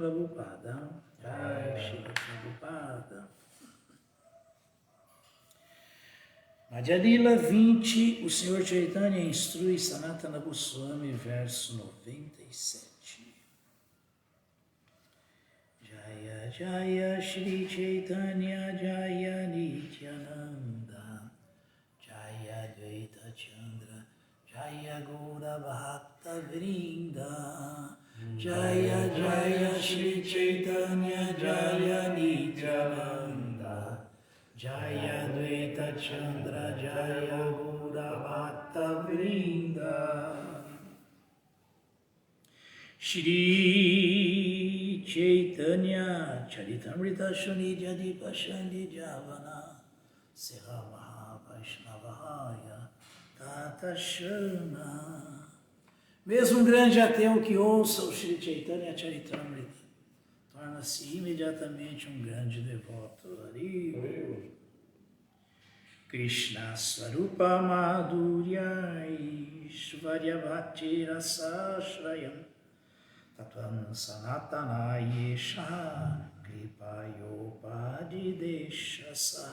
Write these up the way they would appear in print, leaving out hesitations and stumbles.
Prabhupada. Jai Srila Prabhupada. Madhya Lila 20, o Senhor Chaitanya instrui Sanatana Goswami, verso 97. Jaya Jaya Shri Chaitanya Jaya Nityananda Jaya Dvaita Chandra Jaya Gaura Bhakta Vrinda Jaya Jaya Shri Chaitanya Jaya Nityananda Jaya Dvaita Chandra Jaya Gaura Bhakta Vrinda Shri Chaitanya Charitamrita Shuni Jadi Pashandi Javana Seha Maha Vaishnavahaya Tata Shana. Mesmo um grande ateu que ouça o Shri Chaitanya Charitamrita torna-se imediatamente um grande devoto. Hari. Krishna Swarupa Madhurya Ishvarya Bhakti Rasashrayam Tatvam Sanatana Yesha Kripayopadi Deshasa.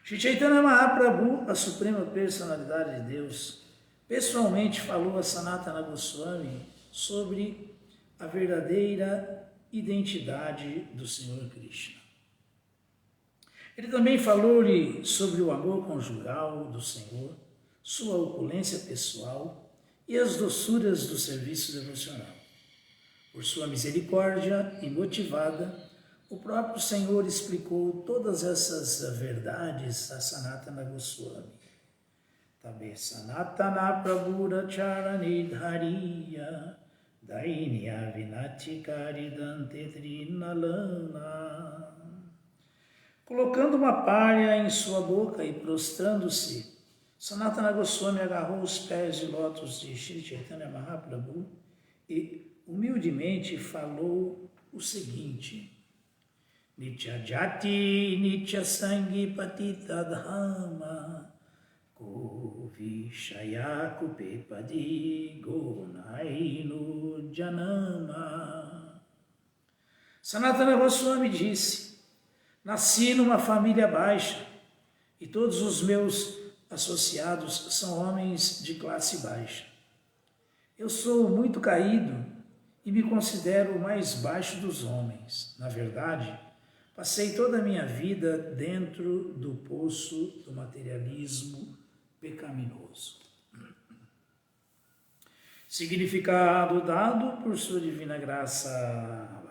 Shri Chaitanya Mahaprabhu, a Suprema Personalidade de Deus, pessoalmente falou a Sanatana Goswami sobre a verdadeira identidade do Senhor Krishna. Ele também falou-lhe sobre o amor conjugal do Senhor, sua opulência pessoal e as doçuras do serviço devocional. Por sua misericórdia imotivada, o próprio Senhor explicou todas essas verdades a Sanatana Goswami. Tabe Sanatana Prabhura Charanidhariya Dainya Vinatikari Dante Trinalana. Colocando uma palha em sua boca e prostrando-se, Sanatana Goswami agarrou os pés de lótus de Shri Chaitanya Mahaprabhu e humildemente falou o seguinte: Nitya Jati Nitya Sangi Patita Dhamma Kovishaya Kupepadi Gonainu Janama. Sanatana Goswami disse: nasci numa família baixa e todos os meus associados são homens de classe baixa. Eu sou muito caído e me considero o mais baixo dos homens. Na verdade, passei toda a minha vida dentro do poço do materialismo pecaminoso. Significado dado por sua divina graça.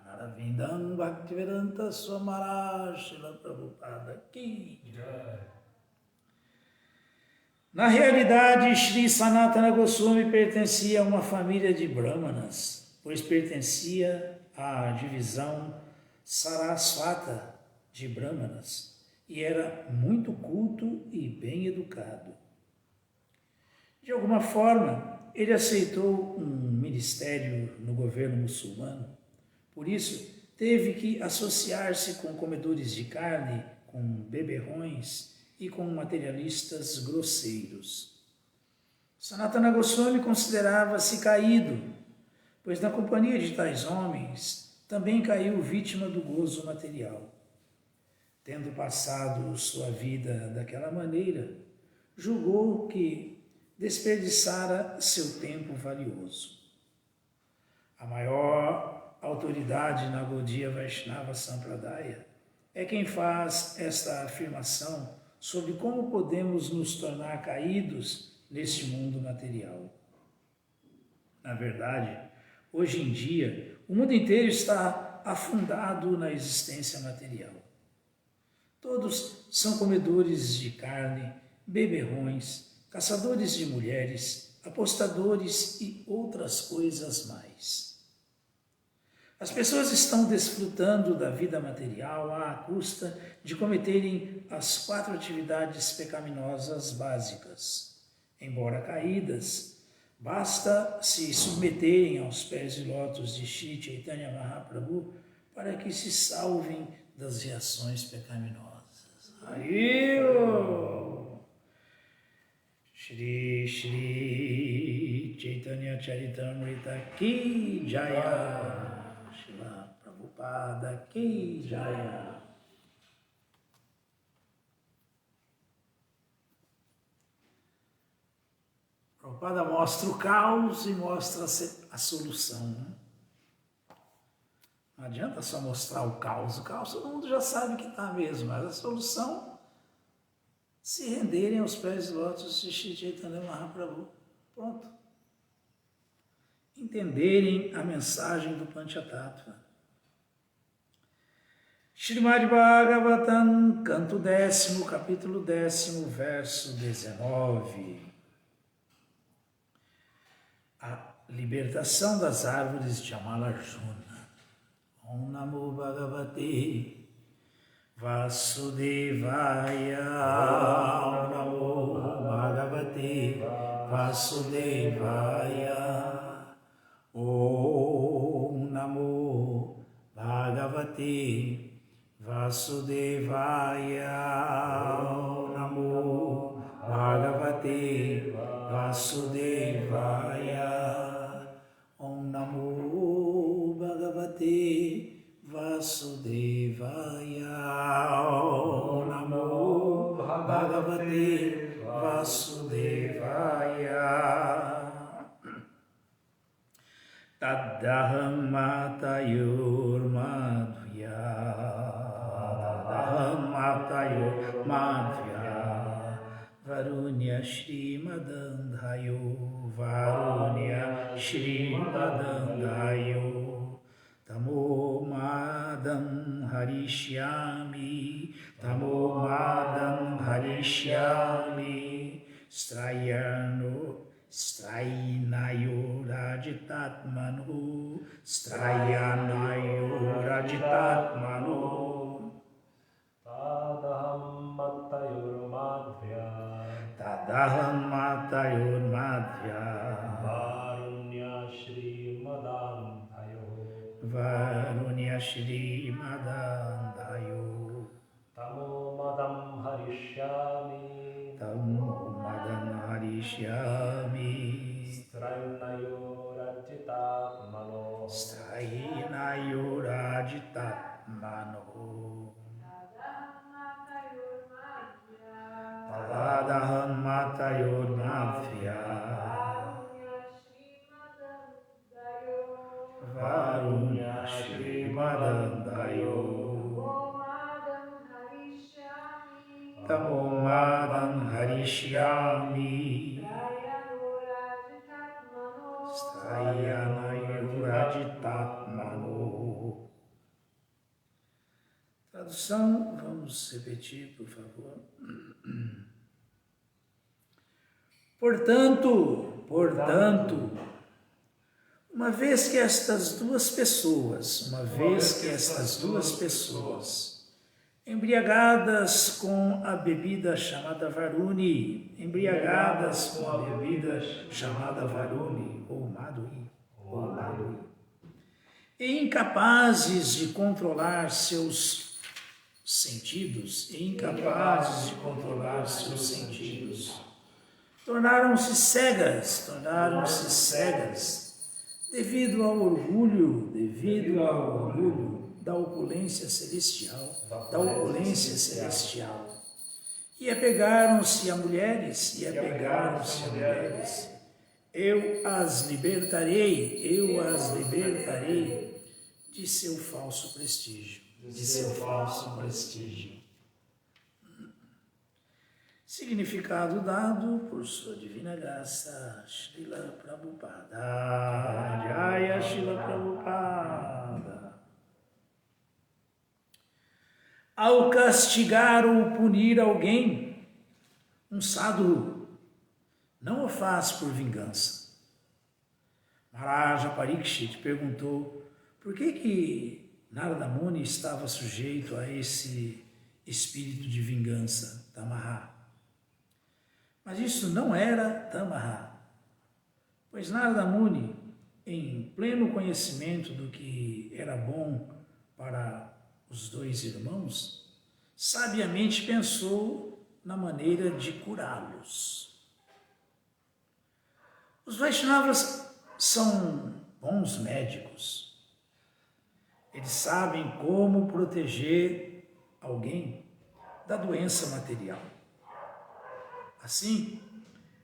Naravindam Bhaktivedanta Swamaraj Srila Prabhupada Ki. Na realidade, Shri Sanatana Goswami pertencia a uma família de brahmanas, pois pertencia à divisão Sarasvata de brahmanas e era muito culto e bem educado. De alguma forma, ele aceitou um ministério no governo muçulmano. Por isso, teve que associar-se com comedores de carne, com beberrões e com materialistas grosseiros. Sanatana Goswami considerava-se caído, pois na companhia de tais homens também caiu vítima do gozo material. Tendo passado sua vida daquela maneira, julgou que desperdiçara seu tempo valioso. A maior autoridade na Gaudiya Vaishnava Sampradaya é quem faz esta afirmação sobre como podemos nos tornar caídos neste mundo material. Na verdade, hoje em dia, o mundo inteiro está afundado na existência material. Todos são comedores de carne, beberrões, caçadores de mulheres, apostadores e outras coisas mais. As pessoas estão desfrutando da vida material à custa de cometerem as 4 atividades pecaminosas básicas. Embora caídas, basta se submeterem aos pés de lótus de Shri Chaitanya Mahaprabhu para que se salvem das reações pecaminosas. Hariyo! Shri Shri Chaitanya Charitamrita Ki Jaya, Srila Prabhupada Ki Jaya. Prabhupada mostra o caos e mostra a solução. Né? Não adianta só mostrar o caos todo mundo já sabe que está mesmo, mas a solução, se renderem aos pés de lótus de Shri Chaitanya Mahaprabhu. Pronto. Entenderem a mensagem do Panchatattva. Srimad Bhagavatam, canto 10º, capítulo 10º, verso 19. A libertação das árvores de Amalarjuna. Om Namo Bhagavate Vasudevaya. Om Namo Bhagavate Vasudevaya. Om Namo Bhagavate Vasudevaya. Om Namo Bhagavate Vasudevaya. Om Namo Bhagavate Vasudevaya. Om Namo Bhagavate Vasudevaya. Tadaham Matayor Madhya. Tadaham Matayor Madhya. Varunya Shrimadandhayo. Varunya Shrimadandhayo. Tamo Madam Harishyami. Tamo Madam Harishyami. Strainayo Rajitatmanu. Strainayo Rajitatmanu. Tadaham Matayor Madhya. Tadaham Matayor Madhya. Varunya Shrimadandhayo. Varunya Shrimadandhayo. Tamo Madam Harishyami. Tamo Madam Harishyami. Strainayo Rajitatmano. Strainayo Rajitatmano. Tadaham Matayor Madhya. Varunya Shrimadandhayo. Tamo Madam Harishyami. Strainayo Rajitatmano. Tradução, vamos repetir, por favor. Portanto, uma vez que estas duas pessoas, embriagadas com a bebida chamada Varuni, ou Madhuri, e incapazes de controlar seus sentidos, tornaram-se cegas devido ao orgulho da opulência celestial, e apegaram-se a mulheres, eu as libertarei de seu falso prestígio. Significado dado por sua divina graça, Srila Prabhupada. Jaya Srila Prabhupada. Ao castigar ou punir alguém, um sadhu não o faz por vingança. Maharaja Parikshit perguntou por que Narada Muni estava sujeito a esse espírito de vingança, Tamaha. Mas isso não era Tamaha, pois Narada Muni, em pleno conhecimento do que era bom para os dois irmãos, sabiamente pensou na maneira de curá-los. Os Vaishnavas são bons médicos. Eles sabem como proteger alguém da doença material. Assim,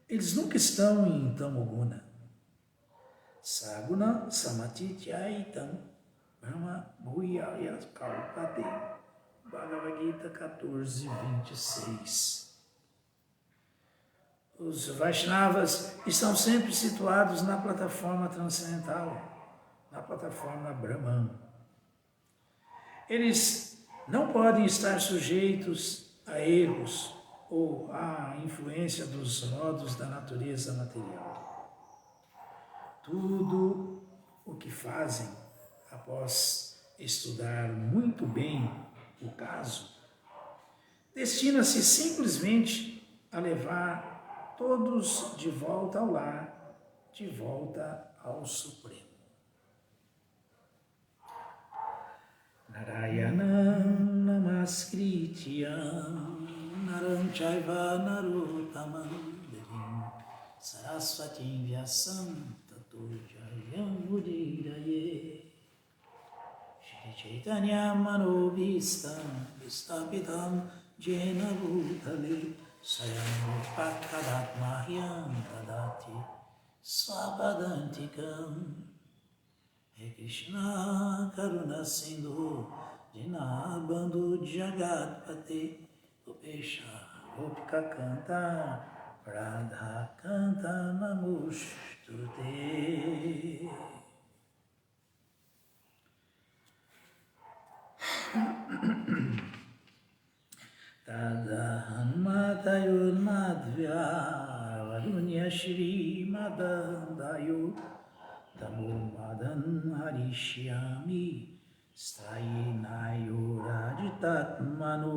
eles nunca estão em tamoguna. Saguna samatityaitam brahma bhuyaya kalpate. Bhagavad Gita 14:26. Os Vaishnavas estão sempre situados na plataforma transcendental, na plataforma Brahman. Eles não podem estar sujeitos a erros ou à influência dos rodos da natureza material. Tudo o que fazem após estudar muito bem o caso, destina-se simplesmente a levar todos de volta ao lar, de volta ao Supremo. Narayanam namaskrityam naram chaiva narottamam devim saraswatim vyasam tato jayam mudiraye Shri Chaitanya manobhistam vistapitam jena bhutale Sayam Pakkadatmahyam Tadati Svapadantikam He Krishna Karuna Sindhu Dinabandhu Jagatpate Gopesha Gopika Canta Radha Canta Namostute. Tadahanmatayor madhya varunya shri madandayo tamo madan harishyami strayinayo rajitatmano.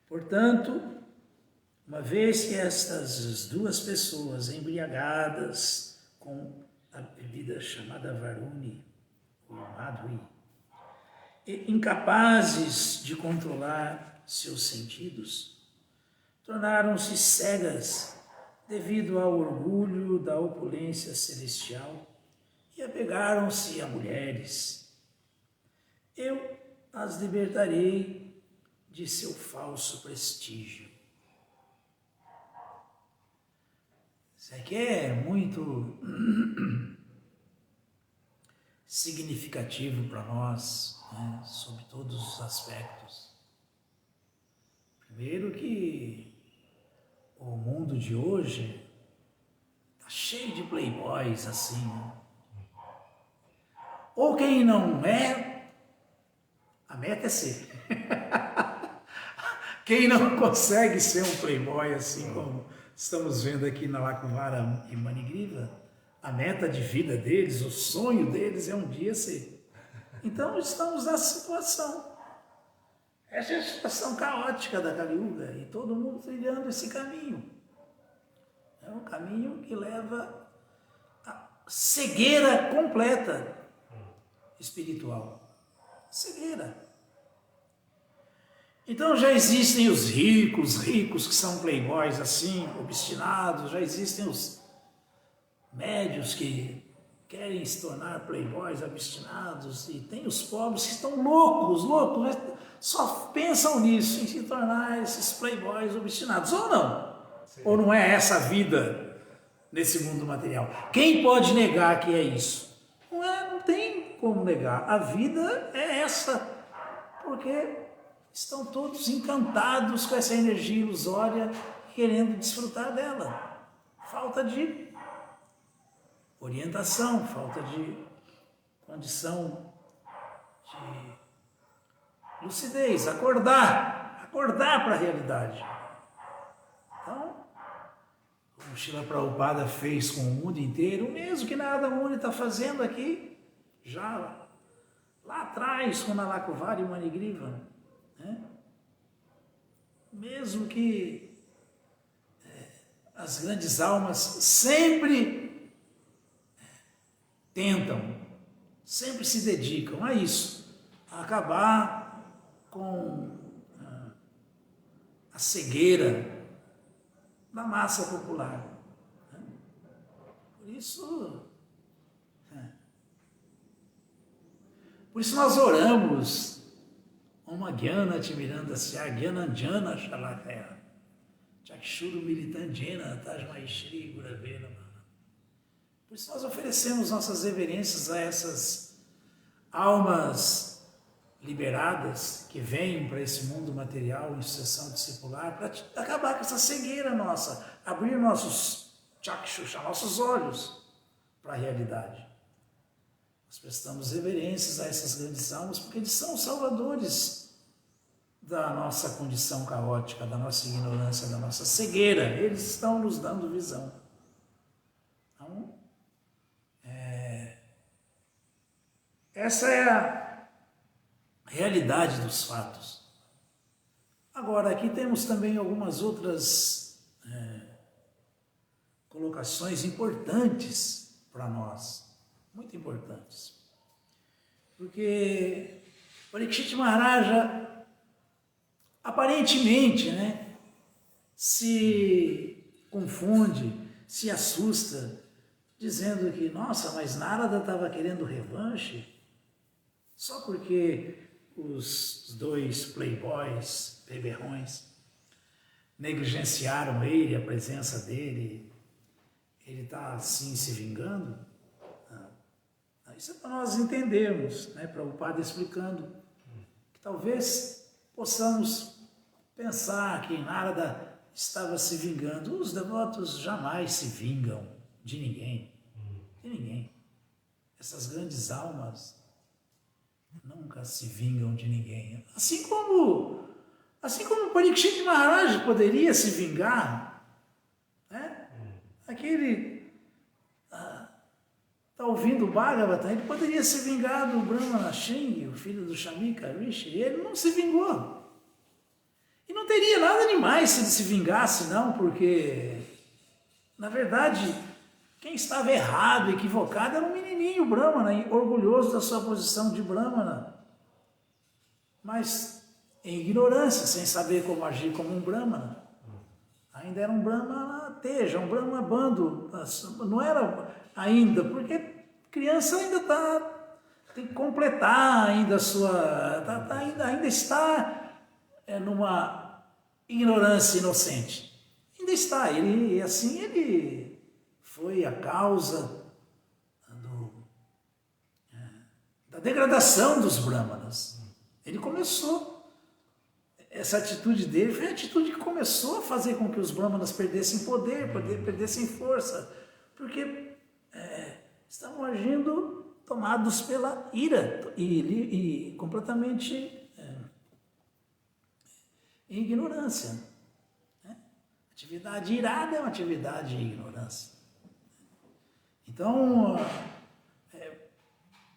Portanto, uma vez que estas duas pessoas embriagadas com a bebida chamada varuni, ou madhuri, incapazes de controlar seus sentidos, tornaram-se cegas devido ao orgulho da opulência celestial e apegaram-se a mulheres. Eu as libertarei de seu falso prestígio. Isso aqui é muito significativo para nós, né, sob todos os aspectos. Primeiro que o mundo de hoje está cheio de playboys assim, né? Ou quem não é, a meta é ser. Quem não consegue ser um playboy assim como estamos vendo aqui na Lakuvara e Manigriva, a meta de vida deles, o sonho deles é um dia ser. Então estamos nessa situação. Essa é a situação caótica da Kali Yuga e todo mundo trilhando esse caminho. É um caminho que leva à cegueira completa espiritual. Cegueira. Então já existem os ricos que são playboys assim, obstinados, já existem os médios que querem se tornar playboys obstinados, e tem os pobres que estão loucos, só pensam nisso, em se tornar esses playboys obstinados, ou não? Sim. Ou não é essa a vida nesse mundo material? Quem pode negar que é isso? Não tem como negar, a vida é essa, porque estão todos encantados com essa energia ilusória, querendo desfrutar dela. Falta de orientação, falta de condição de lucidez, acordar para a realidade. Então, como Srila Prabhupada fez com o mundo inteiro, o mesmo que Narada Muni está fazendo aqui, já lá atrás, com Nalakuvara e Manigriva, né? Mesmo que as grandes almas sempre tentam, sempre se dedicam a isso, a acabar com a cegueira da massa popular. Por isso nós oramos Om Gyana Timirandasya Gyananjana Shalakaya Chakshuru Militandjena Tajmaishri Gurave Namah. Por isso nós oferecemos nossas reverências a essas almas liberadas que vêm para esse mundo material em sucessão discipular para acabar com essa cegueira nossa, abrir nossos chakshusha, nossos olhos para a realidade. Nós prestamos reverências a essas grandes almas porque eles são os salvadores da nossa condição caótica, da nossa ignorância, da nossa cegueira. Eles estão nos dando visão. Então, essa é a realidade dos fatos. Agora, aqui temos também algumas outras colocações importantes para nós, muito importantes. Porque Parikshit Maharaja, aparentemente, se confunde, se assusta, dizendo que, nossa, mas Narada estava querendo revanche só porque os dois playboys, beberrões, negligenciaram ele, a presença dele, ele está assim se vingando. Isso é para nós entendermos, Prabhupada explicando que talvez possamos pensar que Narada estava se vingando. Os devotos jamais se vingam de ninguém, Essas grandes almas nunca se vingam de ninguém. Assim como Parikshit Maharaj poderia se vingar, Aquele está ouvindo o Bhagavatam, ele poderia se vingar do Brahmana Shringi, o filho do Shamika Rishi, e ele não se vingou. E não teria nada demais se ele se vingasse, não, porque, na verdade, quem estava errado, equivocado, era um menininho Brahmana, orgulhoso da sua posição de Brahmana, mas em ignorância, sem saber como agir como um Brahmana. Ainda era um Brahmana teja, um Brahmana bando, não era ainda, porque criança ainda tem que completar ainda a sua, ainda está numa ignorância inocente. Ainda está, ele foi a causa da degradação dos Brahmanas. Ele começou. Essa atitude dele foi a atitude que começou a fazer com que os Brahmanas perdessem poder, perdessem força, porque estavam agindo tomados pela ira e completamente em ignorância. Atividade irada é uma atividade de ignorância. Então,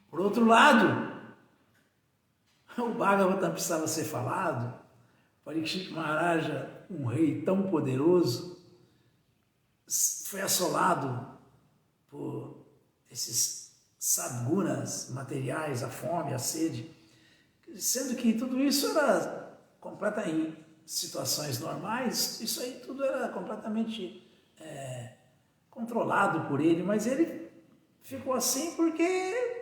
por outro lado, o Bhagavatam precisava ser falado. Parikshit Maharaja, um rei tão poderoso, foi assolado por esses sadgunas materiais, a fome, a sede, sendo que tudo isso era em situações normais, isso aí tudo era completamente controlado por ele, mas ele ficou assim porque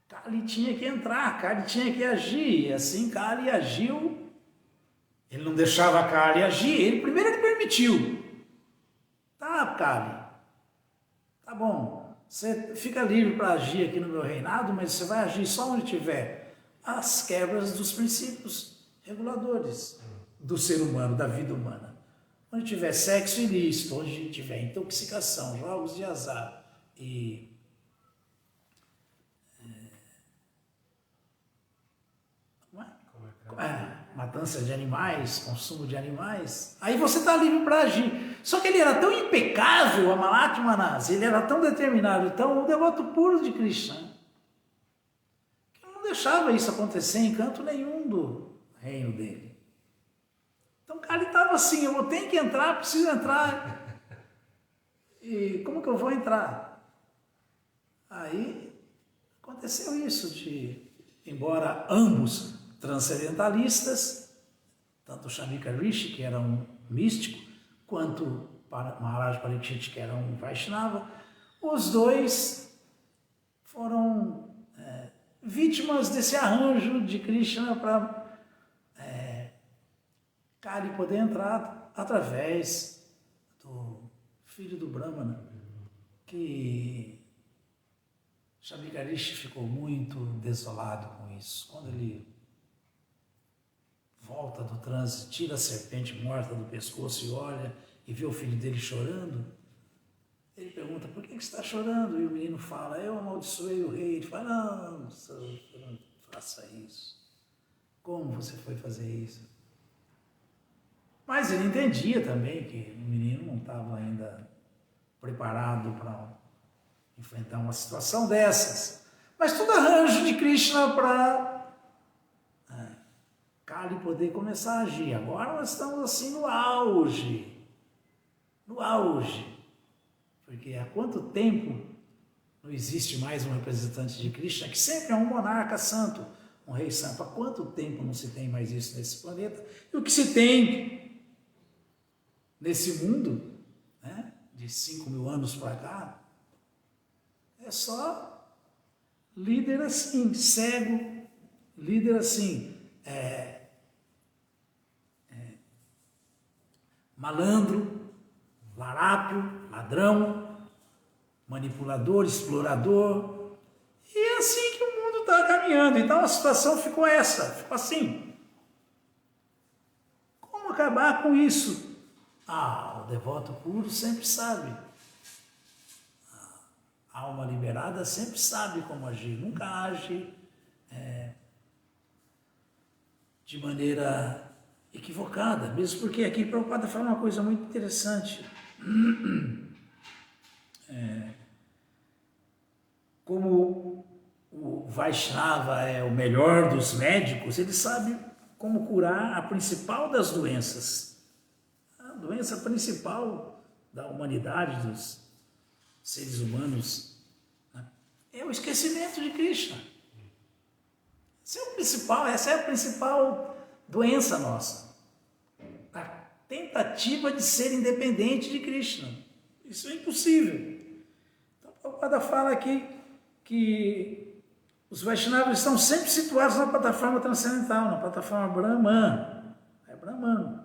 Kali tinha que entrar, Kali tinha que agir, e assim Kali agiu. Ele não deixava Kali agir, primeiro ele permitiu. Tá, Kali, tá bom, você fica livre para agir aqui no meu reinado, mas você vai agir só onde tiver as quebras dos princípios reguladores do ser humano, da vida humana. Onde tiver sexo ilícito, onde tiver intoxicação, jogos de azar e matança de animais, consumo de animais, aí você está livre para agir. Só que ele era tão impecável, a Mahatmanas, ele era tão determinado, tão um devoto puro de Krishna, que não deixava isso acontecer em canto nenhum do reino dele. Então o cara estava assim, eu tenho que entrar, preciso entrar. E como que eu vou entrar? Aí aconteceu isso embora ambos transcendentalistas, tanto Shamika Rishi, que era um místico, quanto para Maharaj Parikshit, que era um Vaishnava. Os dois foram vítimas desse arranjo de Krishna para Kali poder entrar através do filho do Brahmana, que Shamikarishi ficou muito desolado com isso. Quando ele volta do transe, tira a serpente morta do pescoço e olha e vê o filho dele chorando, ele pergunta: por que você está chorando? E o menino fala: eu amaldiçoei o rei. Ele fala: não, não faça isso. Como você foi fazer isso? Mas ele entendia também que o menino não estava ainda preparado para enfrentar uma situação dessas. Mas tudo arranjo de Krishna para Kali poder começar a agir. Agora nós estamos assim no auge. Porque há quanto tempo não existe mais um representante de Krishna, que sempre é um monarca santo, um rei santo? Há quanto tempo não se tem mais isso nesse planeta? E o que se tem nesse mundo, né, de 5.000 anos para cá, é só líder assim, cego, líder assim, malandro, larápio, ladrão, manipulador, explorador. E é assim que o mundo está caminhando. Então a situação ficou assim. Como acabar com isso? O devoto puro sempre sabe. A alma liberada sempre sabe como agir. Nunca age de maneira equivocada, mesmo porque aqui Prabhupada fala uma coisa muito interessante. Como o Vaishnava é o melhor dos médicos, ele sabe como curar a principal das doenças. A doença principal da humanidade, dos seres humanos, né, é o esquecimento de Krishna. Essa é a principal doença nossa. A tentativa de ser independente de Krishna. Isso é impossível. Então, o Prabhupada fala aqui que os Vaishnavas estão sempre situados na plataforma transcendental, na plataforma Brahman. É Brahman.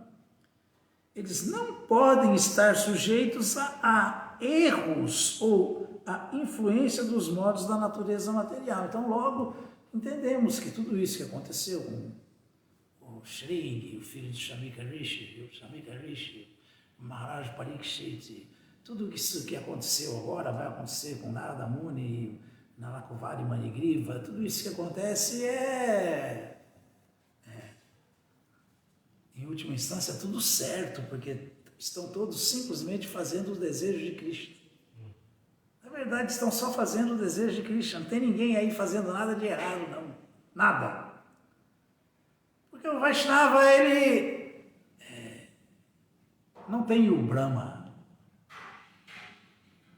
Eles não podem estar sujeitos a erros ou a influência dos modos da natureza material. Então, logo, entendemos que tudo isso que aconteceu com o Shringi, o filho de Shamikarishi, Maharaj Parikshit, tudo isso que aconteceu agora vai acontecer com Narada Muni, Nalakuvari Manigriva, tudo isso que acontece em última instância, tudo certo, porque estão todos simplesmente fazendo o desejo de Krishna. Na verdade, estão só fazendo o desejo de Krishna, não tem ninguém aí fazendo nada de errado, não. Nada. Porque o Vaishnava, ele não tem o Brahma,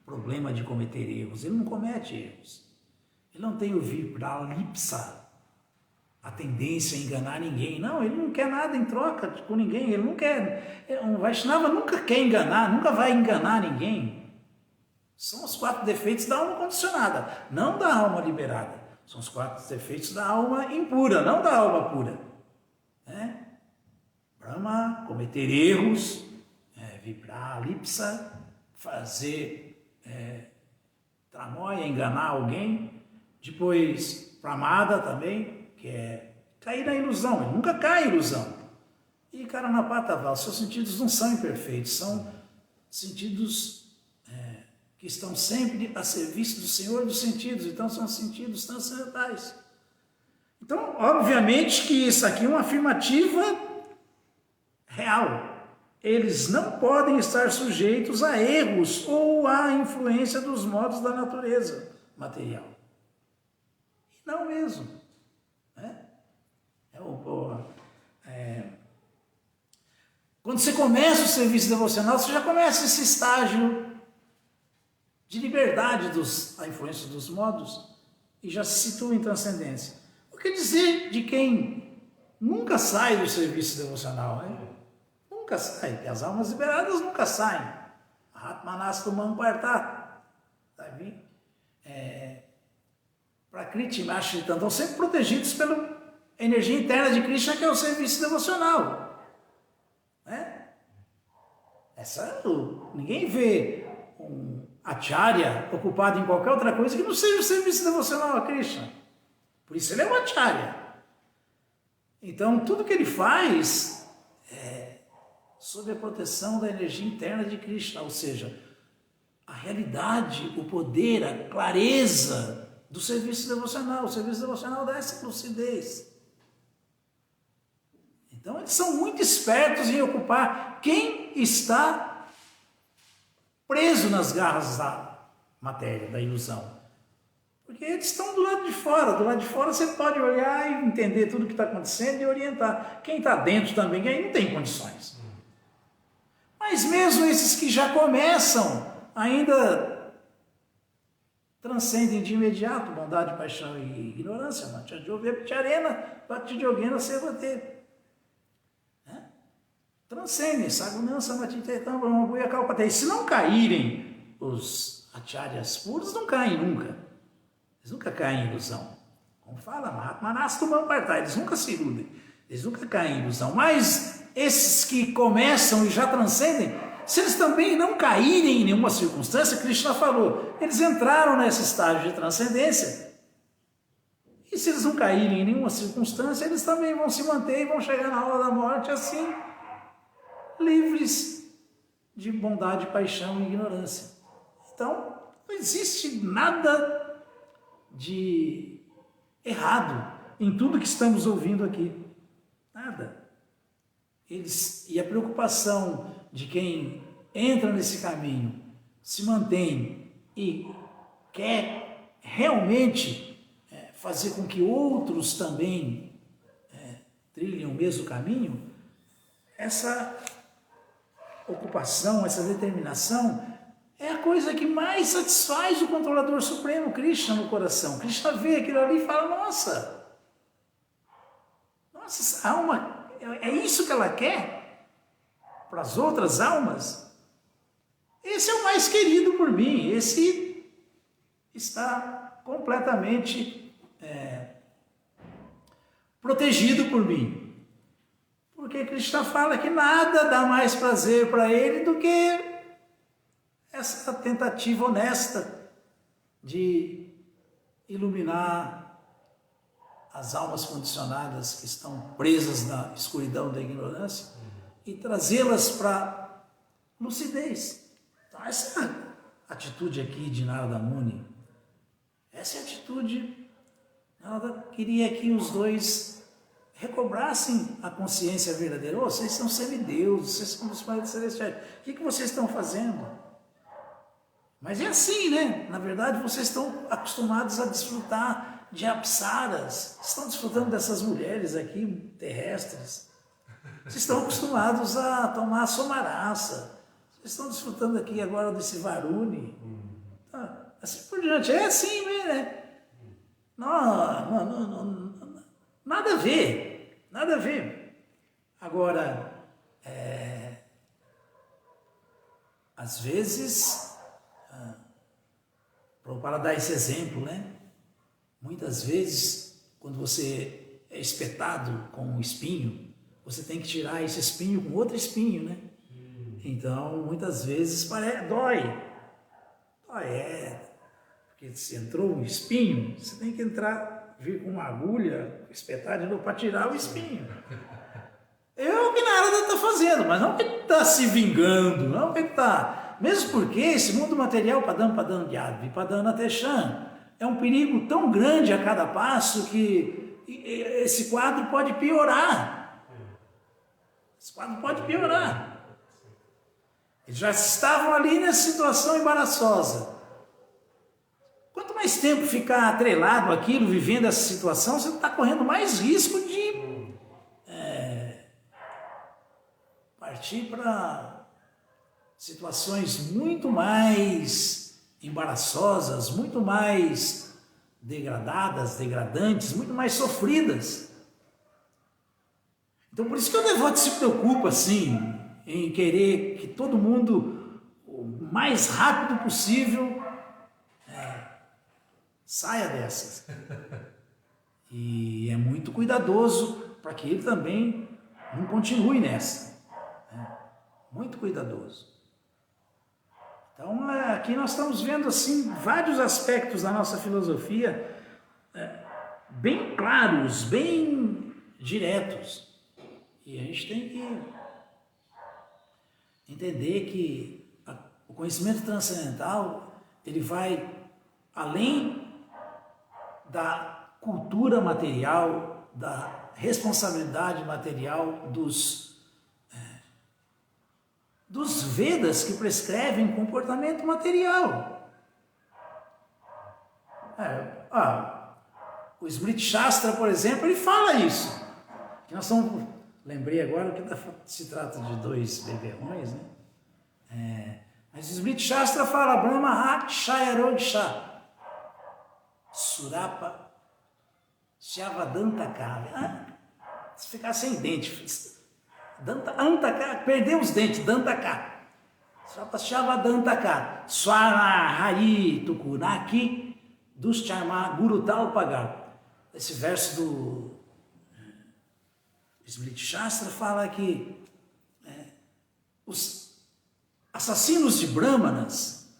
problema de cometer erros, ele não comete erros. Ele não tem o Vipralipsa, a tendência a enganar ninguém. Não, ele não quer nada em troca com ninguém, ele não quer. Um Vaishnava nunca quer enganar, nunca vai enganar ninguém. São os 4 defeitos da alma condicionada, não da alma liberada. São os 4 defeitos da alma impura, não da alma pura. Brahma, cometer erros, Vipralipsa, fazer tramóia, enganar alguém. Depois, Pramada também, que é cair na ilusão. Ele nunca cai em ilusão. E Karanapatava, os seus sentidos não são imperfeitos, são sentidos que estão sempre a serviço do Senhor dos sentidos, então são sentidos transcendentais. Então, obviamente que isso aqui é uma afirmativa real. Eles não podem estar sujeitos a erros ou à influência dos modos da natureza material. E não mesmo. Quando você começa o serviço devocional, você já começa esse estágio de liberdade da influência dos modos e já se situa em transcendência. O que dizer de quem nunca sai do serviço devocional? Nunca sai, porque as almas liberadas nunca saem. Atmanastumam Partat. Sabe? Prakriti Mashritam, estão sempre protegidos pela energia interna de Krishna, que é o serviço devocional. Né? Ninguém vê um acharya ocupado em qualquer outra coisa que não seja o serviço devocional a Krishna. Por isso ele é um acharya. Então tudo que ele faz é sob a proteção da energia interna de Krishna, ou seja, a realidade, o poder, a clareza do serviço devocional. O serviço devocional dá essa lucidez. Então eles são muito espertos em ocupar quem está preso nas garras da matéria, da ilusão. Porque eles estão do lado de fora. Do lado de fora você pode olhar e entender tudo o que está acontecendo e orientar. Quem está dentro também, aí não tem condições. Mas mesmo esses que já começam, ainda transcendem de imediato bondade, paixão e ignorância. Transcendem, sagunança, matitetam, brahmabuya, kalpatei. Se não caírem os acharyas puros, não caem nunca. Eles nunca caem em ilusão. Como fala, Mahatmanastumam Partat, eles nunca se iludem, eles nunca caem em ilusão. Mas esses que começam e já transcendem, se eles também não caírem em nenhuma circunstância, Krishna falou, eles entraram nesse estágio de transcendência. E se eles não caírem em nenhuma circunstância, eles também vão se manter e vão chegar na hora da morte assim, livres de bondade, paixão e ignorância. Então, não existe nada de errado em tudo que estamos ouvindo aqui. Nada. E a preocupação de quem entra nesse caminho, se mantém e quer realmente fazer com que outros também trilhem o mesmo caminho, essa ocupação, essa determinação é a coisa que mais satisfaz o controlador supremo, Krishna, no coração. Krishna vê aquilo ali e fala, nossa, essa alma, é isso que ela quer para as outras almas? Esse é o mais querido por mim, esse está completamente protegido por mim. Porque Krishna fala que nada dá mais prazer para ele do que essa tentativa honesta de iluminar as almas condicionadas que estão presas na escuridão da ignorância e trazê-las para lucidez. Então essa atitude aqui de Narada Muni, essa é a atitude, Narada queria que os dois recobrassem a consciência verdadeira. Oh, vocês são semideuses, vocês são dos planetas celestiais, o que vocês estão fazendo? Mas é assim, né? Na verdade, vocês estão acostumados a desfrutar de apsaras, estão desfrutando dessas mulheres aqui terrestres, vocês estão acostumados a tomar somarasa, vocês estão desfrutando aqui agora desse Varuni, assim por diante. É assim, né? Não, nada a ver, nada a ver. Agora, às vezes, para dar esse exemplo, né? Muitas vezes, quando você é espetado com um espinho, você tem que tirar esse espinho com outro espinho, né? Então, muitas vezes dói, porque se entrou um espinho, você tem que vir com uma agulha, espetar de novo para tirar o espinho. É o que Narada está fazendo, mas não que ele está se vingando, não que ele está... Mesmo porque esse mundo material, padam dyadvi, padana techan, é um perigo tão grande a cada passo que esse quadro pode piorar. Esse quadro pode piorar. Eles já estavam ali nessa situação embaraçosa. Quanto mais tempo ficar atrelado àquilo, vivendo essa situação, você está correndo mais risco de partir para situações muito mais embaraçosas, muito mais degradantes, muito mais sofridas. Então por isso que o devoto se preocupa assim, em querer que todo mundo, o mais rápido possível, saia dessas. E é muito cuidadoso para que ele também não continue nessa. Muito cuidadoso. Então, aqui nós estamos vendo assim vários aspectos da nossa filosofia bem claros, bem diretos. E a gente tem que entender que o conhecimento transcendental, ele vai além da cultura material, da responsabilidade material dos Vedas que prescrevem comportamento material. O Smriti Shastra, por exemplo, ele fala isso. Lembrei agora que se trata de dois beberrões, né? Mas o Smriti Shastra fala Brahma Hakshayarogsha Surapa Shavadantaka. Se ficar sem dente, Antaka, perdeu os dentes, Dantaka. Shavadantaka Swarahari Tukunaki Duscharma Gurutal Pagar. Esse verso do Smriti Shastra fala que os assassinos de Brahmanas,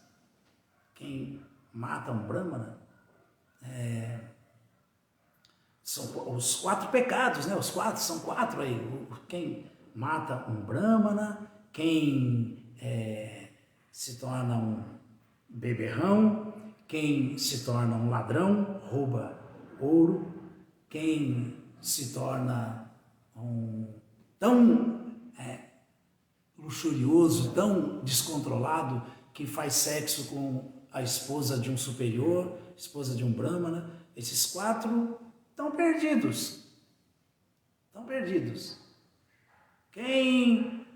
quem mata um Brahmana, são os 4 pecados, né? São 4 aí. Quem mata um Brahmana, quem se torna um beberrão, quem se torna um ladrão, rouba ouro, quem se torna tão luxurioso, tão descontrolado, que faz sexo com a esposa de um superior, esposa de um Brahmana. Esses 4 estão perdidos. Estão perdidos. Quem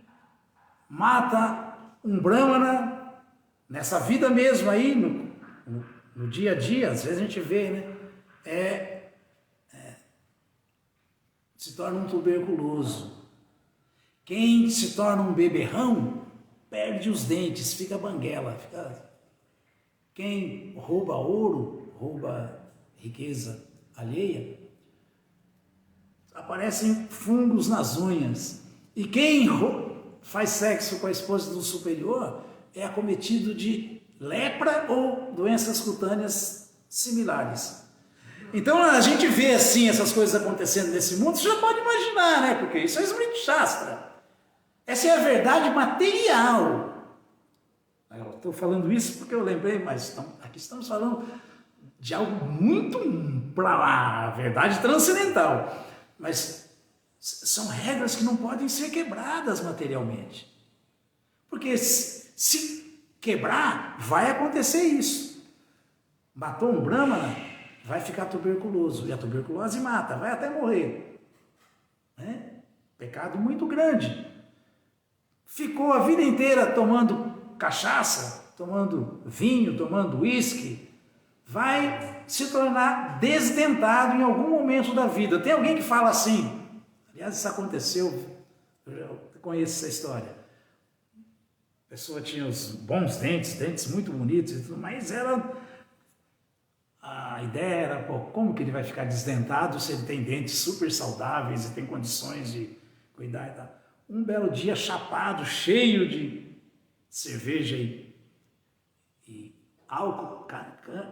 mata um Brahmana, nessa vida mesmo aí, no dia a dia, às vezes a gente vê, né? Se torna um tuberculoso. Quem se torna um beberrão, perde os dentes, fica banguela. Quem rouba ouro, rouba riqueza alheia, aparecem fungos nas unhas. E quem faz sexo com a esposa do superior é acometido de lepra ou doenças cutâneas similares. Então a gente vê assim essas coisas acontecendo nesse mundo, você já pode imaginar, né? Porque isso é Smriti Shastra. Essa é a verdade material. Eu estou falando isso porque eu lembrei, mas aqui estamos falando de algo muito para lá, a verdade transcendental. Mas são regras que não podem ser quebradas materialmente. Porque se quebrar, vai acontecer isso. Matou um Brahmana, vai ficar tuberculoso. E a tuberculose mata, vai até morrer. Pecado muito grande. Ficou a vida inteira tomando cachaça, tomando vinho, tomando uísque, vai se tornar desdentado em algum momento da vida. Tem alguém que fala assim, aliás, isso aconteceu, eu conheço essa história. A pessoa tinha os bons dentes muito bonitos e tudo, mas a ideia era, como que ele vai ficar desdentado se ele tem dentes super saudáveis e tem condições de cuidar e tal. Um belo dia, chapado, cheio de cerveja e álcool,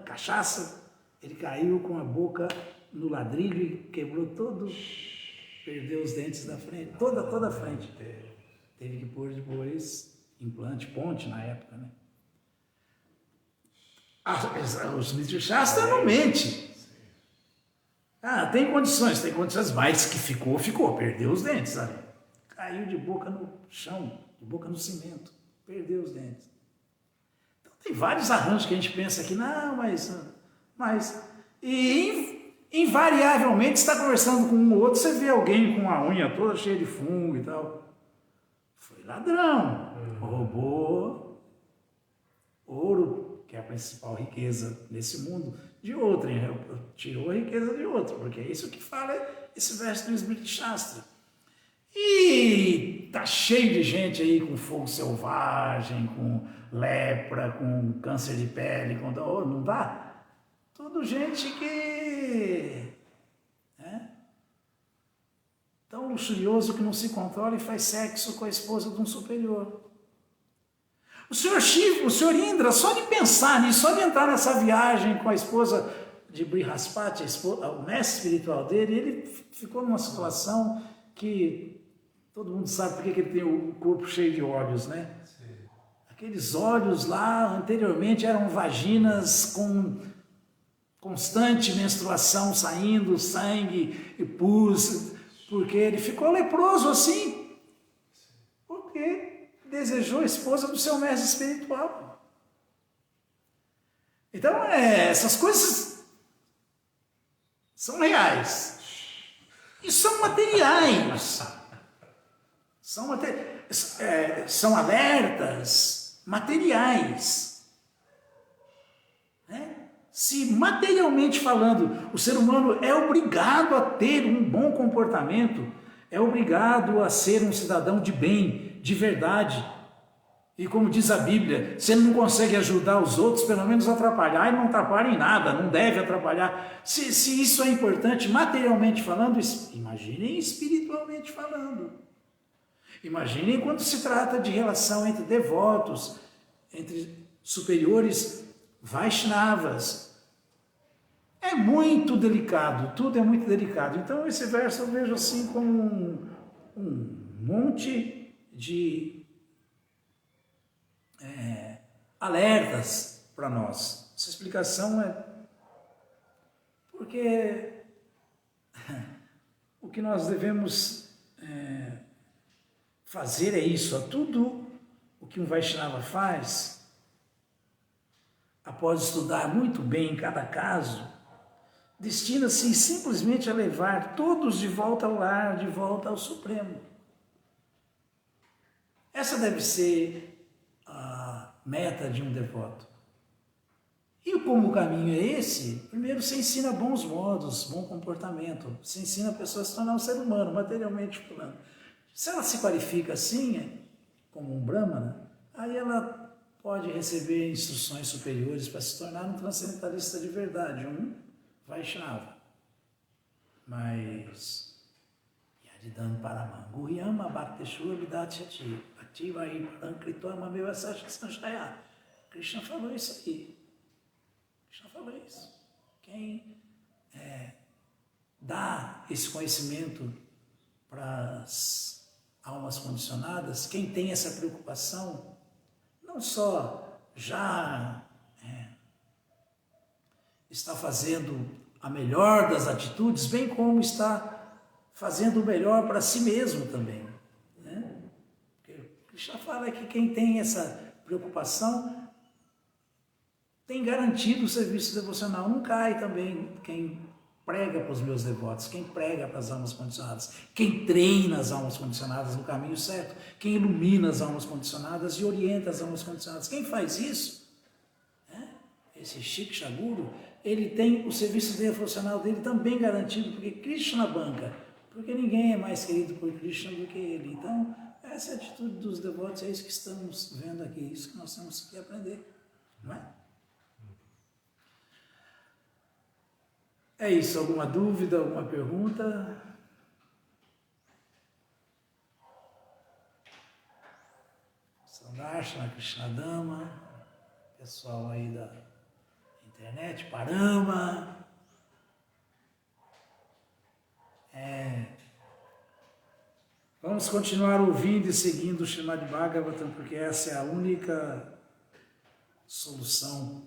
cachaça, ele caiu com a boca no ladrilho e quebrou todo, perdeu os dentes da frente, toda a frente. Teve que pôr depois implante, ponte na época, né? Os Smriti Shastra não mente. Tem condições, mas que ficou, perdeu os dentes, sabe? Caiu de boca no chão, de boca no cimento, perdeu os dentes. Então tem vários arranjos que a gente pensa que não, mas e invariavelmente está conversando com um ou outro, você vê alguém com a unha toda cheia de fungo e tal. Foi ladrão, roubou ouro, que é a principal riqueza nesse mundo, de outrem, tirou a riqueza de outro, porque é isso que fala esse verso do Smriti Shastra. E tá cheio de gente aí com fogo selvagem, com lepra, com câncer de pele, com... Oh, não dá? Tudo gente que... tão luxurioso que não se controla e faz sexo com a esposa de um superior. O senhor Shiva, o senhor Indra, só de pensar nisso, só de entrar nessa viagem com a esposa de Brihaspati, o mestre espiritual dele, ele ficou numa situação que todo mundo sabe por que ele tem o corpo cheio de olhos, né? Sim. Aqueles olhos lá, anteriormente, eram vaginas com constante menstruação saindo, sangue e pus, porque ele ficou leproso assim, porque desejou a esposa do seu mestre espiritual. Então, essas coisas são reais e são materiais, são alertas materiais, né? Se materialmente falando, o ser humano é obrigado a ter um bom comportamento, é obrigado a ser um cidadão de bem, de verdade. E como diz a Bíblia, se ele não consegue ajudar os outros, pelo menos atrapalhar, ele não atrapalha em nada, não deve atrapalhar. Se isso é importante materialmente falando, imaginem espiritualmente falando. Imaginem quando se trata de relação entre devotos, entre superiores Vaishnavas. É muito delicado, tudo é muito delicado. Então esse verso eu vejo assim como um monte de alertas para nós. Essa explicação é porque o que nós devemos fazer é isso. Tudo o que um Vaishnava faz, após estudar muito bem cada caso, destina-se simplesmente a levar todos de volta ao lar, de volta ao Supremo. Essa deve ser a meta de um devoto. E como o caminho é esse, primeiro você ensina bons modos, bom comportamento, você ensina a pessoa a se tornar um ser humano, materialmente falando. Se ela se qualifica assim, como um Brahmana, aí ela pode receber instruções superiores para se tornar um transcendentalista de verdade, um Vaishnava. Mas Yadidan Paramam Guhyama Bhakteshur Vidatchati Ativa aí Parankritoama Mevasashti Sanshaya. Krishna falou isso aí. Krishna falou isso. Quem dá esse conhecimento para as almas condicionadas, quem tem essa preocupação, não só já está fazendo a melhor das atitudes, bem como está fazendo o melhor para si mesmo também. Né? Porque Krishna fala que quem tem essa preocupação tem garantido o serviço devocional, não cai também quem prega para os meus devotos, quem prega para as almas condicionadas, quem treina as almas condicionadas no caminho certo, quem ilumina as almas condicionadas e orienta as almas condicionadas. Quem faz isso, esse Shiksha Guru, ele tem o serviço devocional dele também garantido, porque Krishna banca, porque ninguém é mais querido por Krishna do que ele. Então, essa é a atitude dos devotos, é isso que estamos vendo aqui, isso que nós temos que aprender, não é? É isso, alguma dúvida, alguma pergunta? Sandarshana, Krishnadama, pessoal aí da internet, Parama. Vamos continuar ouvindo e seguindo o Srimad Bhagavatam, porque essa é a única solução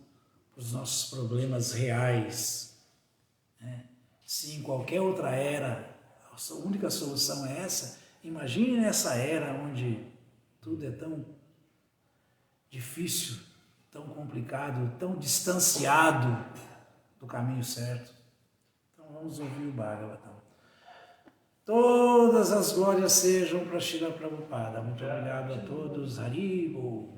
para os nossos problemas reais. Se em qualquer outra era a única solução é essa, imagine nessa era onde tudo é tão difícil, tão complicado, tão distanciado do caminho certo. Então vamos ouvir o Bhagavatam. Todas as glórias sejam para Srila Prabhupada. Muito obrigado a todos. Haribo.